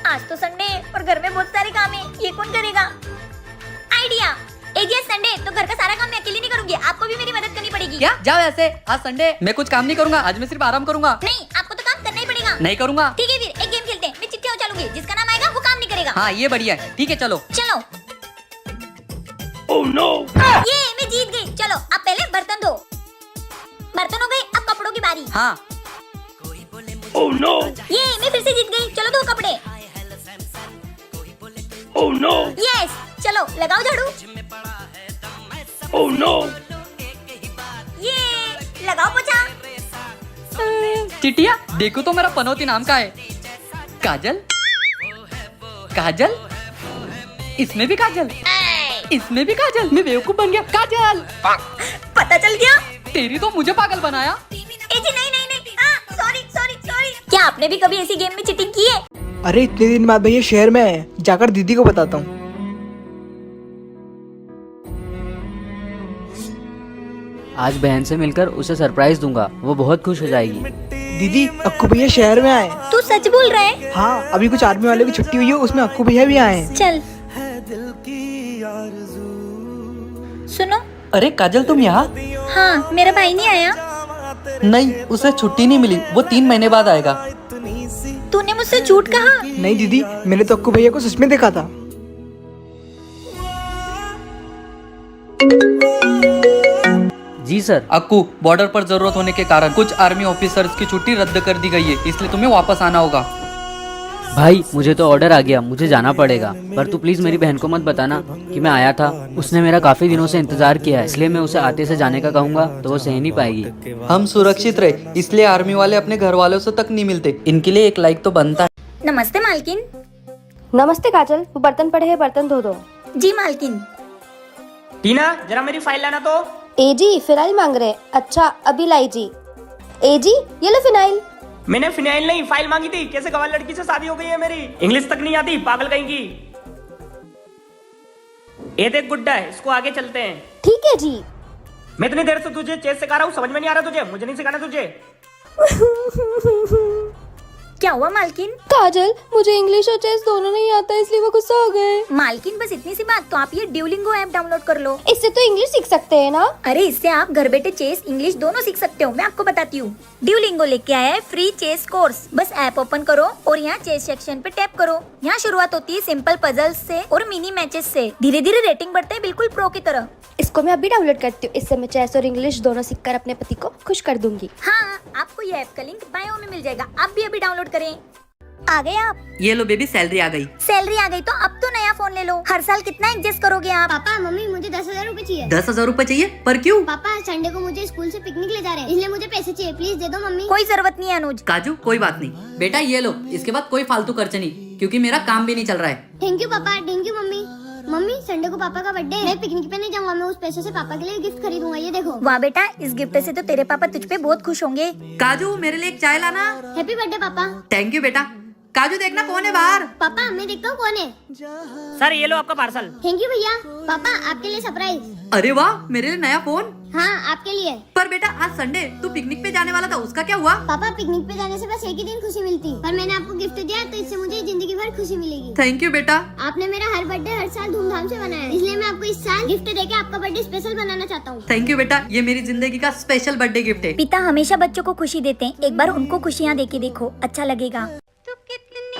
आज तो संडे है और घर में बहुत सारे काम है, ये कौन करेगा? आइडिया, एक ये संडे तो घर का सारा काम मैं अकेली नहीं करूंगी, आपको भी मेरी मदद करनी पड़ेगी। क्या? जाओ ऐसे, आज संडे मैं कुछ काम नहीं करूंगा, आज मैं सिर्फ आराम करूंगा। नहीं, आपको तो काम करना ही पड़ेगा। नहीं करूंगा। ठीक है फिर एक गेम खेलते हैं, मैं चिट्ठियां उछालूंगी, जिसका नाम आएगा वो काम नहीं करेगा। हाँ ये बढ़िया है, ठीक है चलो। चलो। Oh no! ये मैं जीत गई। चलो अब पहले बर्तन धो। बर्तन हो गए, अब कपड़ों की बारी। हाँ। Oh no! ये मैं फिर से जीत गई। चलो धो कपड़े। Oh no! यस, चलो लगाओ झाड़ू। Oh no! ये लगाओ पोछा। चिटिया देखो तो मेरा पनौती नाम का है। काजल, काजल, इसमें भी काजल, इसमें भी काजल। मैं बेवकूफ बन गया। काजल, पता चल गया। तेरी तो मुझे पागल बनाया। ए जी नहीं नहीं नहीं, सॉरी सॉरी सॉरी। क्या आपने भी कभी ऐसी गेम में चीटिंग की है? अरे इतने दिन बाद भैया शहर में है, जाकर दीदी को बताता हूँ। आज बहन से मिलकर उसे सरप्राइज दूंगा, वो बहुत खुश हो जाएगी। दीदी अक्कू भैया शहर में आए। तू सच बोल रहा है? हाँ अभी कुछ आर्मी वाले की छुट्टी हुई है, उसमें अक्कू भैया भी आए हैं। चल। सुनो। अरे काजल तुम यहाँ? हाँ, मेरा भाई नहीं आया। नहीं, उसे छुट्टी नहीं मिली, वो 3 महीने बाद आएगा। तूने मुझसे झूठ कहा। नहीं दीदी, मैंने तो अक्कू भैया को सच में देखा था। जी सर। अक्कू, बॉर्डर पर जरूरत होने के कारण कुछ आर्मी ऑफिसर्स की छुट्टी रद्द कर दी गई है, इसलिए तुम्हें वापस आना होगा। भाई मुझे तो ऑर्डर आ गया, मुझे जाना पड़ेगा, पर तू प्लीज मेरी बहन को मत बताना कि मैं आया था। उसने मेरा काफी दिनों से इंतजार किया है, इसलिए मैं उसे आते से जाने का कहूँगा तो वो सह नहीं पाएगी। हम सुरक्षित रहे, इसलिए आर्मी वाले अपने घर वालों से तक नहीं मिलते। इनके लिए एक लाइक तो बनता है। नमस्ते मालकिन। नमस्ते काजल, वो बर्तन पड़े हैं, बर्तन धो दो। जी मालकिन। टीना जरा मेरी फाइल लाना तो। एजी फिनाइल मांग रहे। अच्छा अभी लाई जी। एजी ये लो फिनाइल। मैंने फिनाइल नहीं फाइल मांगी थी। कैसे गवार लड़की से शादी हो गई है मेरी, इंग्लिश तक नहीं आती पागल कहीं की। ये देख गुड्डा है, इसको आगे चलते हैं। ठीक है जी। मैं इतनी देर से तुझे चेस सिखा रहा हूँ, समझ में नहीं आ रहा तुझे? मुझे नहीं सिखाना तुझे। क्या हुआ मालकिन? काजल मुझे इंग्लिश और चेस दोनों नहीं आता, इसलिए वो गुस्सा हो गए। मालकिन बस इतनी सी बात, तो आप ये ड्यूलिंगो ऐप डाउनलोड कर लो। इससे तो इंग्लिश सीख सकते हैं ना? अरे इससे आप घर बैठे चेस इंग्लिश दोनों सीख सकते हो, मैं आपको बताती हूँ। ड्यूलिंगो लेके आया है फ्री चेस कोर्स। बस ऐप ओपन करो और यहाँ चेस सेक्शन पे टैप करो। यहाँ शुरुआत होती है सिंपल पजल्स से और मिनी मैचेस से। धीरे धीरे रेटिंग बढ़ता है, बिल्कुल प्रो की तरह। इसको मैं अभी डाउनलोड करती हूँ, इससे मैं चेस और इंग्लिश दोनों सीखकर अपने पति को खुश कर दूंगी। हाँ, आपको ये ऐप का लिंक बायो में मिल जाएगा, आप भी अभी डाउनलोड करें। आ गए आप? ये लो बेबी, सैलरी आ गई। सैलरी आ गई तो अब तो नया फोन ले लो। हर साल कितना एडजस्ट करोगे आप? पापा मम्मी मुझे 10,000 रूपए चाहिए। 10,000 रूपए चाहिए? पर क्यों? पापा संडे को मुझे स्कूल से पिकनिक ले जा रहे हैं, इसलिए मुझे पैसे चाहिए, प्लीज दे दो मम्मी। कोई जरूरत नहीं है अनुज। काजू कोई बात नहीं बेटा, ये लो, इसके बाद कोई फालतू खर्च नहीं, क्योंकि मेरा काम भी नहीं चल रहा है। थैंक यू पापा, thank you mummy. Mummy Sunday को पापा का बर्थडे है, मैं पिकनिक पे नहीं जाऊंगा, मैं उस पैसे से पापा के लिए गिफ्ट खरीदूंगा। ये देखो। वाह बेटा, इस गिफ्ट से तो तेरे पापा तुझ पे बहुत खुश होंगे। काजू मेरे लिए एक चाय लाना। हैप्पी बर्थडे पापा। थैंक यू बेटा। काजू देखना कौन है बाहर। पापा मैं देखता हूँ कौन है। सर ये लो आपका पार्सल। थैंक यू भैया। पापा आपके लिए सरप्राइज। अरे वाह, मेरे लिए नया फोन। हाँ आपके लिए। पर बेटा आज संडे, तू पिकनिक पे जाने वाला था, उसका क्या हुआ? पापा पिकनिक पे जाने से बस एक ही दिन खुशी मिलती, पर मैंने आपको गिफ्ट दिया तो इससे मुझे जिंदगी भर खुशी मिलेगी। थैंक यू बेटा। आपने मेरा हर बर्थडे हर साल धूमधाम से मनाया, इसलिए मैं आपको इस साल गिफ्ट देके आपका बर्थडे स्पेशल बनाना चाहता हूँ। थैंक यू बेटा, ये मेरी जिंदगी का स्पेशल बर्थडे गिफ्ट है। पिता हमेशा बच्चों को खुशी देते हैं, एक बार उनको खुशियाँ देके देखो, अच्छा लगेगा।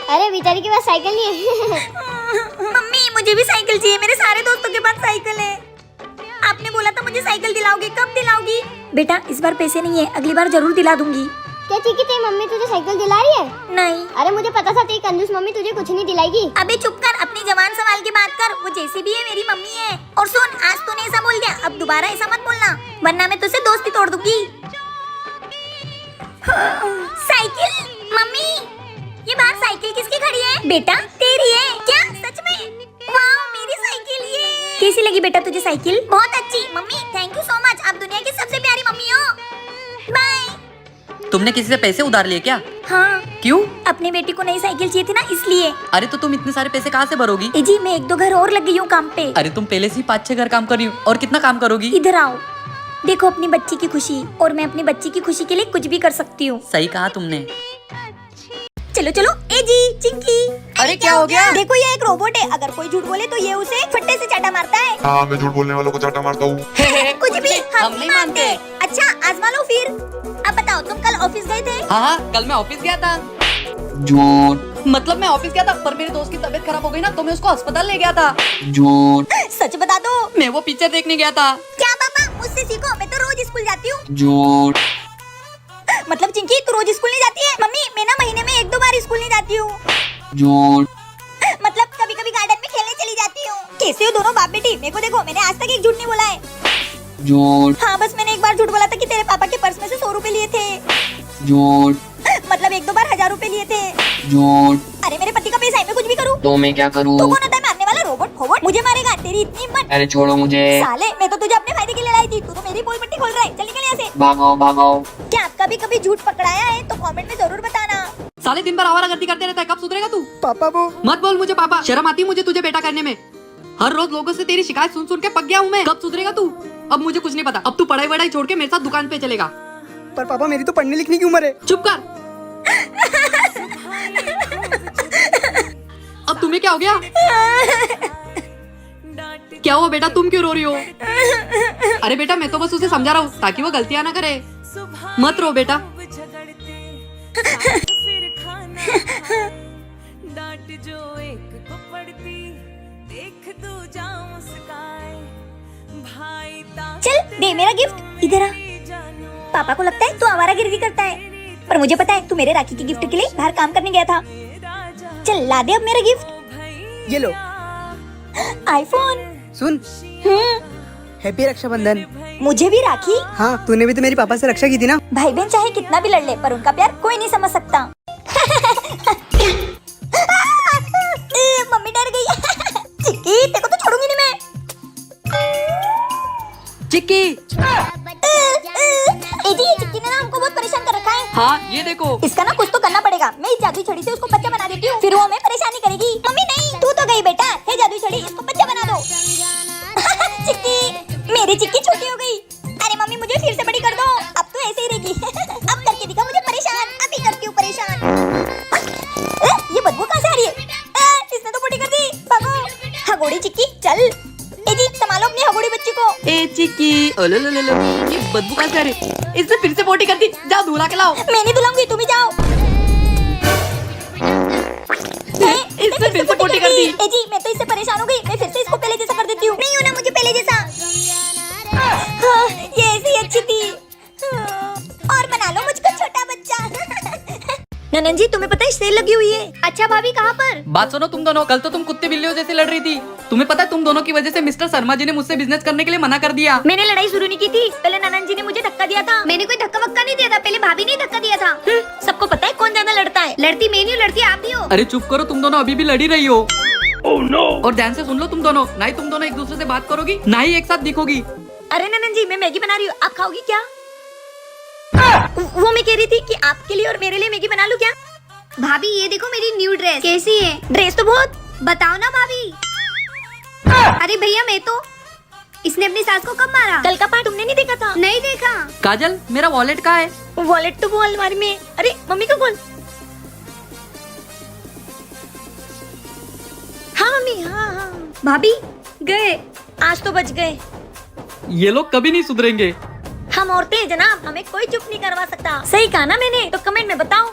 अरे बेचारी के पास साइकिल नहीं है। मम्मी मुझे भी साइकिल चाहिए, मेरे सारे दोस्तों के पास साइकिल है। आपने बोला था मुझे साइकिल दिलाओगे, कब दिलाओगी? बेटा इस बार पैसे नहीं है, अगली बार जरूर दिला दूंगी। क्या ठीक है तेरी मम्मी तुझे साइकिल दिला रही है? नहीं। अरे मुझे पता था तेरी कंजूस मम्मी तुझे कुछ नहीं दिलाएगी। अबे चुप कर, अपनी जवान सवाल की बात कर, वो जैसी भी है मेरी मम्मी है। और सुन, आज तूने ऐसा बोल दिया, अब दोबारा ऐसा मत बोलना, वरना मैं तुझसे दोस्ती तोड़ दूंगी। साइकिल? मम्मी ये बाहर साइकिल किसकी खड़ी है? बेटा तेरी है क्या? सच में? वाह मेरी साइकिल ये। कैसी लगी बेटा तुझे साइकिल? बहुत अच्छी mummy, thank you so much, आप दुनिया की सबसे प्यारी मम्मी हो। बाय। तुमने किसी से पैसे उधार लिए क्या? हाँ। क्यों? अपने बेटी को नई साइकिल चाहिए थी ना, इसलिए। अरे तो तुम इतने सारे पैसे कहाँ से भरोगी? जी मैं 1-2 घर और लग गई हूँ काम पे। अरे तुम पहले से ही 5-6 घर काम कर रही हो, और कितना काम करोगी? इधर आओ, देखो अपनी बच्ची की खुशी, और मैं अपनी बच्ची की खुशी के लिए कुछ भी कर सकती हूँ। सही कहा तुमने। चलो चलो, ए जी चिंकी। अरे क्या हो गया? देखो ये एक रोबोट है, अगर कोई झूठ बोले तो ये उसे फट्टे से चाटा मारता है। हाँ, मैं झूठ बोलने वालों को चाटा मारता हूँ। कुछ भी हम नहीं मानते। अच्छा आजमा लो फिर। अब बताओ तुम कल ऑफिस गए थे? हाँ, कल मैं ऑफिस गया था। झूठ मतलब मैं ऑफिस गया था, पर मेरे दोस्त की तबीयत खराब हो गई ना, तो मैं उसको अस्पताल ले गया था। झूठ सच बता दो। मैं वो पिक्चर देखने गया था। क्या पापा, मुझसे सीखो, मैं तो रोज स्कूल जाती हूँ। झूठ मतलब चिंकी तू रोज स्कूल नहीं जाती है? मम्मी मैं ना महीने में 1-2 बार स्कूल नहीं जाती हूँ। झूठ मतलब कभी कभी गार्डन में खेलने चली जाती हूँ। कैसे हो दोनों बाप बेटी? मेरे को देखो, मैंने आज तक एक झूठ नहीं बोला है। झूठ हाँ बस मैंने एक बार झूठ बोला था कि तेरे पापा के पर्स में से 100 रुपए लिए थे। झूठ मतलब 1-2 बार 1000 रुपए लिए थे। झूठ अरे मेरे पति का पैसा है, मैं कुछ भी करूँ। तो मैं क्या करूँ? तू कौन होता है मारने वाला? रोबोट फोबोट मुझे मारेगा? तेरी इतनी हिम्मत? अरे छोड़ो मुझे। साले मैं तो तुझे अपने फायदे के लिए लाई थी, तू तो मेरी पोल पट्टी खोल रहा है। चल निकल यहाँ से। भागो भागो। क्या आप कभी कभी झूठ पकड़ाया है तो कमेंट में जरूर बताना। साले दिन भर आवारागर्दी करते रहता है, कब सुधरेगा तू? पापा वो मत बोल मुझे पापा, शर्म आती है मुझे तुझे बेटा करने में। हर रोज लोगों से तेरी शिकायत सुन सुन के पक गया हूँ मैं। कब सुधरेगा तू? अब मुझे कुछ नहीं पता, अब तू पढ़ाई वढ़ाई छोड़ के मेरे साथ दुकान पे चलेगा। पर पापा मेरी तो पढ़ने लिखने की उम्र है। चुप कर। अब तुम्हें क्या हो गया? क्या हुआ बेटा, तुम क्यों रो रही हो? अरे बेटा मैं तो बस उसे समझा रहा हूँ ताकि वो गलतियाँ ना करे। मत रो बेटा। चल दे मेरा गिफ्ट, इधर आ। पापा को लगता है तू आवारागर्दी करता है, पर मुझे पता है तू मेरे राखी के गिफ्ट के लिए बाहर काम करने गया था। चल ला दे अब मेरा गिफ्ट। ये लो आईफोन। सुन, हैप्पी रक्षाबंधन। मुझे भी राखी। हाँ, तूने भी तो मेरे पापा से रक्षा की थी ना। भाई बहन चाहे कितना भी लड़ ले, पर उनका प्यार कोई नहीं समझ सकता। मम्मी डर गई। चिक्की तेरे को तो छोड़ूंगी नहीं मैं। चिक्की। ये चिक्की ने ना हमको बहुत परेशान कर रखा है। हाँ ये देखो। इसका ना कुछ तो करना पड़ेगा। मैं इस जादुई छड़ी से उसको बच्चा बना देती हूँ, फिर वो हमें परेशानी करेगी। मम्मी नहीं, तू तो गई बेटा। हे जादुई छड़ी, इसको बच्चा बना दो। चिक्की, मेरी चिक्की छोटी हो गई। अरे मम्मी मुझे फिर से बड़ी कर दो। अब तो ऐसे ही रहेगी। अब करके दिखा मुझे परेशान। अभी करती हूँ परेशान। ये बदबू कहाँ से आ रही है? इसने तो बड़ी कर दी। भागो। हगोड़ी चिक्की चल। ए जी संभालो अपनी हगोड़ी बच्ची को। ए चिक्की, ओलो लो लो लो, ये बदबू कहाँ से आ रही? इसने फिर से पोटी कर दी। जाओ धुला के लाओ। मैं नहीं धुलाऊंगी, तुम ही जाओ। इसने फिर से पोटी कर दी। ए जी मैं तो इससे परेशान हो गई, मैं फिर से इसको पहले जैसा कर देती हूँ। नहीं होना मुझे पहले जैसा। हाँ, ये ऐसे ही अच्छी थी। और बना लो मुझको छोटा बच्चा। ननन जी तुम्हें पता है सेल लगी हुई है। अच्छा भाभी कहाँ पर? बात सुनो तुम दोनों, कल तो तुम कुत्ते बिल्लियों जैसे लड़ रही थी। तुम्हें पता है तुम दोनों की वजह से मिस्टर शर्मा जी ने मुझसे बिजनेस करने के लिए मना कर दिया। मैंने लड़ाई शुरू नहीं की थी, पहले ननन जी ने मुझे धक्का दिया था। मैंने कोई धक्का वक्का नहीं दिया था, पहले भाभी ने धक्का दिया था। सबको पता है कौन ज्यादा लड़ता है। लड़ती मैं नहीं, लड़ती आप भी हो। अरे चुप करो, तुम दोनों अभी भी लड़ी रही हो। Oh no! और ध्यान से सुन लो तुम दोनों, ना ही तुम दोनों एक दूसरे से बात करोगी, ना ही एक साथ दिखोगी। अरे ननन जी मैं मैगी बना रही हूँ, आप खाओगी क्या? वो मैं कह रही थी कि आपके लिए और मेरे लिए मैगी बना लूँ क्या? भाभी ये देखो मेरी न्यू ड्रेस कैसी है? ड्रेस तो बहुत। बताओ ना भाभी। अरे भैया मैं तो, इसने अपनी सास को कब मारा? कल का पार्ट तुमने नहीं देखा था? नहीं देखा। काजल मेरा वॉलेट कहाँ है? वॉलेट तो वो अलमारी में। अरे मम्मी को बोल। हाँ मम्मी, हाँ। भाभी गए। आज तो बच गए। ये लोग कभी नहीं सुधरेंगे। हम औरतें हैं जनाब, हमें कोई चुप नहीं करवा सकता। सही कहा ना मैंने? तो कमेंट में बताओ।